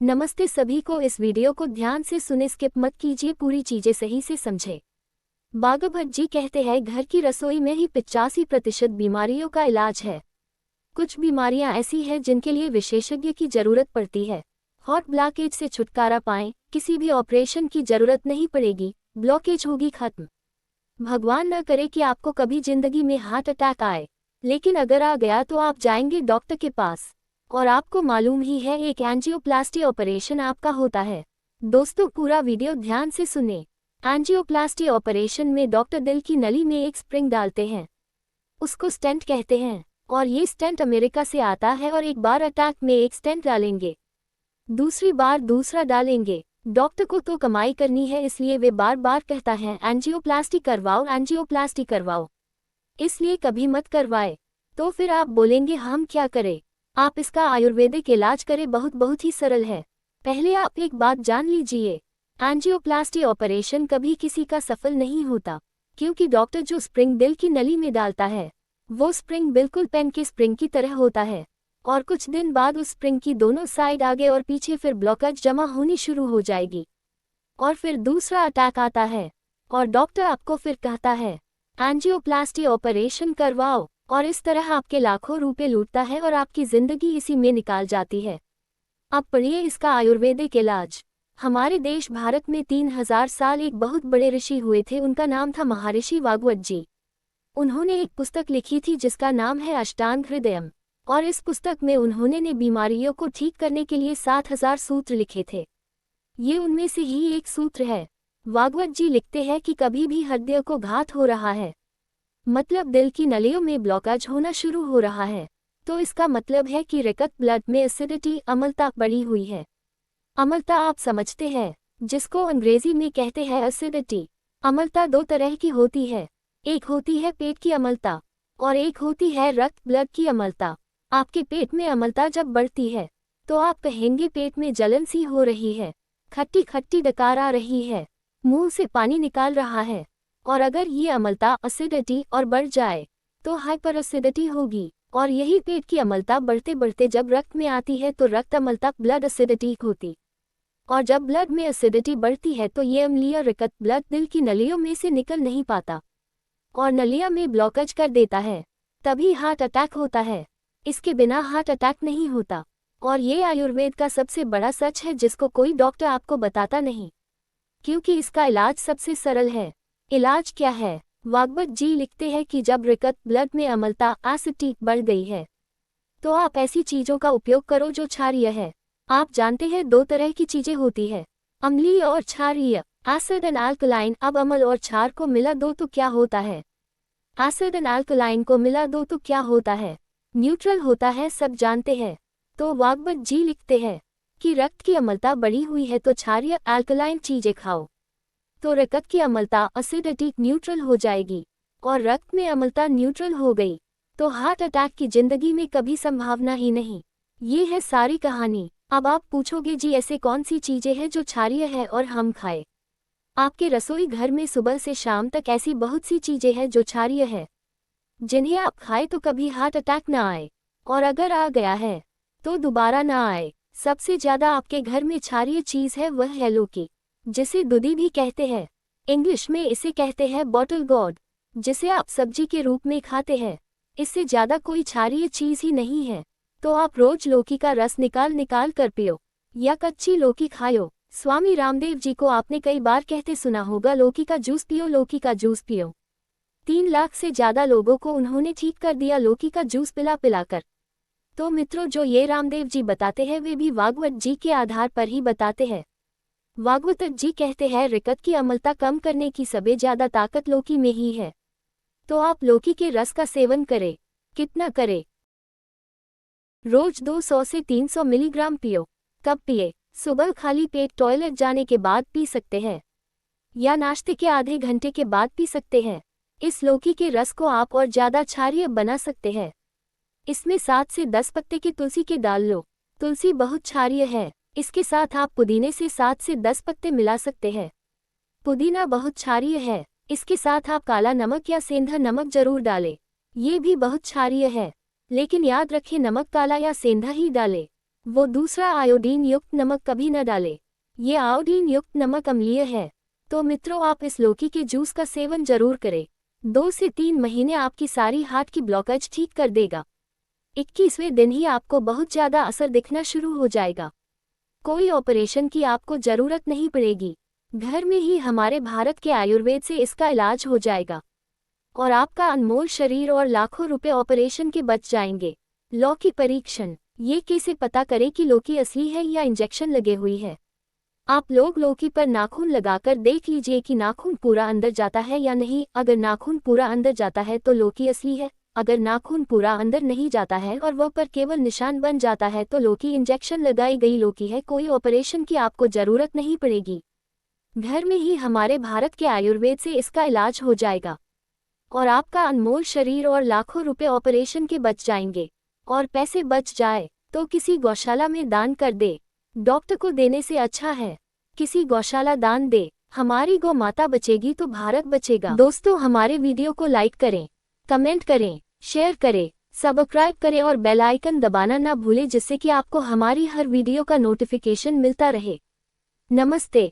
नमस्ते सभी को। इस वीडियो को ध्यान से सुने, स्किप मत कीजिए, पूरी चीजें सही से समझे। भागवत जी कहते हैं घर की रसोई में ही 85% बीमारियों का इलाज है। कुछ बीमारियां ऐसी हैं जिनके लिए विशेषज्ञ की जरूरत पड़ती है। हॉट ब्लॉकेज से छुटकारा पाएं, किसी भी ऑपरेशन की जरूरत नहीं पड़ेगी, ब्लॉकेज होगी खत्म। भगवान न करे कि आपको कभी जिंदगी में हार्ट अटैक आए, लेकिन अगर आ गया तो आप जाएंगे डॉक्टर के पास और आपको मालूम ही है एक एंजियोप्लास्टी ऑपरेशन आपका होता है। दोस्तों पूरा वीडियो ध्यान से सुने। एंजियोप्लास्टी ऑपरेशन में डॉक्टर दिल की नली में एक स्प्रिंग डालते हैं, उसको स्टेंट कहते हैं, और ये स्टेंट अमेरिका से आता है और एक बार अटैक में एक स्टेंट डालेंगे, दूसरी बार दूसरा डालेंगे। डॉक्टर को तो कमाई करनी है, इसलिए वे बार बार कहता है एंजियोप्लास्टी करवाओ, एंजियोप्लास्टी करवाओ, इसलिए कभी मत करवाए। तो फिर आप बोलेंगे हम क्या करें? आप इसका आयुर्वेदिक इलाज करें, बहुत ही सरल है। पहले आप एक बात जान लीजिए, एंजियोप्लास्टी ऑपरेशन कभी किसी का सफल नहीं होता, क्योंकि डॉक्टर जो स्प्रिंग दिल की नली में डालता है वो स्प्रिंग बिल्कुल पेन के स्प्रिंग की तरह होता है, और कुछ दिन बाद उस स्प्रिंग की दोनों साइड आगे और पीछे फिर ब्लॉकेज जमा होनी शुरू हो जाएगी, और फिर दूसरा अटैक आता है और डॉक्टर आपको फिर कहता है एंजियोप्लास्टी ऑपरेशन करवाओ, और इस तरह आपके लाखों रुपए लूटता है और आपकी जिंदगी इसी में निकाल जाती है। अब पढ़िए इसका आयुर्वेदिक इलाज। हमारे देश भारत में 3000 साल एक बहुत बड़े ऋषि हुए थे, उनका नाम था महर्षि भागवत जी। उन्होंने एक पुस्तक लिखी थी जिसका नाम है अष्टांग हृदयम, और इस पुस्तक में उन्होंने बीमारियों को ठीक करने के लिए 7000 सूत्र लिखे थे। ये उनमें से ही एक सूत्र है। भागवत जी लिखते हैं कि कभी भी हृदय को घात हो रहा है, मतलब दिल की नलियों में ब्लॉकेज होना शुरू हो रहा है, तो इसका मतलब है कि रक्त ब्लड में एसिडिटी, अम्लता बढ़ी हुई है। अम्लता आप समझते हैं, जिसको अंग्रेजी में कहते हैं एसिडिटी। अम्लता दो तरह की होती है, एक होती है पेट की अम्लता और एक होती है रक्त ब्लड की अम्लता। आपके पेट में अम्लता जब बढ़ती है तो आप कहेंगे पेट में जलन सी हो रही है, खट्टी खट्टी डकार आ रही है, मुंह से पानी निकाल रहा है। और अगर ये अम्लता एसिडिटी और बढ़ जाए तो हाइपर एसिडिटी होगी, और यही पेट की अम्लता बढ़ते बढ़ते जब रक्त में आती है तो रक्त अम्लता ब्लड एसिडिटी होती, और जब ब्लड में एसिडिटी बढ़ती है तो ये अम्लीय रक्त ब्लड दिल की नलियों में से निकल नहीं पाता और नलियों में ब्लॉकेज कर देता है, तभी हार्ट अटैक होता है। इसके बिना हार्ट अटैक नहीं होता, और ये आयुर्वेद का सबसे बड़ा सच है जिसको कोई डॉक्टर आपको बताता नहीं, क्योंकि इसका इलाज सबसे सरल है। इलाज क्या है? भागवत जी लिखते हैं कि जब रक्त ब्लड में अम्लता एसिडिटी बढ़ गई है तो आप ऐसी चीजों का उपयोग करो जो क्षारीय है। आप जानते हैं दो तरह की चीजें होती है, अम्लीय और क्षारीय, एसिड एंड अल्कलाइन। अब अम्ल और क्षार को मिला दो तो क्या होता है? एसिड एंड अल्कलाइन को मिला दो तो क्या होता है? न्यूट्रल होता है, सब जानते हैं। तो भागवत जी लिखते हैं कि रक्त की अम्लता बढ़ी हुई है तो क्षारीय अल्कलाइन चीजें खाओ, तो रक्त की अम्लता एसिडिटी न्यूट्रल हो जाएगी, और रक्त में अम्लता न्यूट्रल हो गई तो हार्ट अटैक की जिंदगी में कभी संभावना ही नहीं। ये है सारी कहानी। अब आप पूछोगे जी ऐसे कौन सी चीजें हैं जो क्षारीय है और हम खाए? आपके रसोई घर में सुबह से शाम तक ऐसी बहुत सी चीजें हैं जो क्षारीय है, जिन्हें आप खाए तो कभी हार्ट अटैक ना आए, और अगर आ गया है तो दोबारा ना आए। सबसे ज्यादा आपके घर में क्षारीय चीज है वह है लौकी, जिसे दूधी भी कहते हैं। इंग्लिश में इसे कहते हैं बॉटल गॉर्ड, जिसे आप सब्जी के रूप में खाते हैं। इससे ज्यादा कोई क्षारीय चीज ही नहीं है। तो आप रोज लौकी का रस निकाल निकाल कर पियो या कच्ची लौकी खाओ। स्वामी रामदेव जी को आपने कई बार कहते सुना होगा, लौकी का जूस पियो, लौकी का जूस पियो। 3 लाख से ज्यादा लोगों को उन्होंने ठीक कर दिया लौकी का जूस पिला पिलाकर। तो मित्रों, जो ये रामदेव जी बताते हैं वे भी भागवत जी के आधार पर ही बताते हैं। भागवत जी कहते हैं रक्त की अम्लता कम करने की सबसे ज्यादा ताकत लौकी में ही है। तो आप लौकी के रस का सेवन करें। कितना करें? रोज 200 से 300 मिलीग्राम पियो। कब पिए? सुबह खाली पेट टॉयलेट जाने के बाद पी सकते हैं, या नाश्ते के आधे घंटे के बाद पी सकते हैं। इस लौकी के रस को आप और ज्यादा क्षारीय बना सकते हैं। इसमें 7 से 10 पत्ते की तुलसी के डाल लो। तुलसी बहुत क्षारीय है, इसके साथ आप पुदीने से 7 से 10 पत्ते मिला सकते हैं। पुदीना बहुत क्षारीय है, इसके साथ आप काला नमक या सेंधा नमक जरूर डालें। ये भी बहुत क्षारीय है, लेकिन याद रखें नमक काला या सेंधा ही डालें। वो दूसरा आयोडीन युक्त नमक कभी न डालें। ये आयोडीन युक्त नमक अम्लीय है। तो मित्रों, आप इस लौकी के जूस का सेवन जरूर करें। 2 से 3 महीने आपकी सारी हार्ट की ब्लॉकेज ठीक कर देगा। 21वें दिन ही आपको बहुत ज़्यादा असर दिखना शुरू हो जाएगा। कोई ऑपरेशन की आपको ज़रूरत नहीं पड़ेगी। घर में ही हमारे भारत के आयुर्वेद से इसका इलाज हो जाएगा और आपका अनमोल शरीर और लाखों रुपए ऑपरेशन के बच जाएंगे। लौकी परीक्षण। ये कैसे पता करें कि लौकी असली है या इंजेक्शन लगे हुई है? आप लोग लौकी पर नाखून लगाकर देख लीजिए कि नाखून पूरा अंदर जाता है या नहीं। अगर नाखून पूरा अंदर जाता है तो लौकी असली है। अगर नाखून पूरा अंदर नहीं जाता है और वह पर केवल निशान बन जाता है तो लौकी इंजेक्शन लगाई गई लौकी है। कोई ऑपरेशन की आपको जरूरत नहीं पड़ेगी। घर में ही हमारे भारत के आयुर्वेद से इसका इलाज हो जाएगा और आपका अनमोल शरीर और लाखों रुपए ऑपरेशन के बच जाएंगे। और पैसे बच जाए तो किसी गौशाला में दान कर दे। डॉक्टर को देने से अच्छा है किसी गौशाला दान दे। हमारी गौ माता बचेगी तो भारत बचेगा। दोस्तों, हमारे वीडियो को लाइक करें, कमेंट करें, शेयर करें, सब्सक्राइब करें और बेल आइकन दबाना ना भूलें, जिससे कि आपको हमारी हर वीडियो का नोटिफिकेशन मिलता रहे। नमस्ते।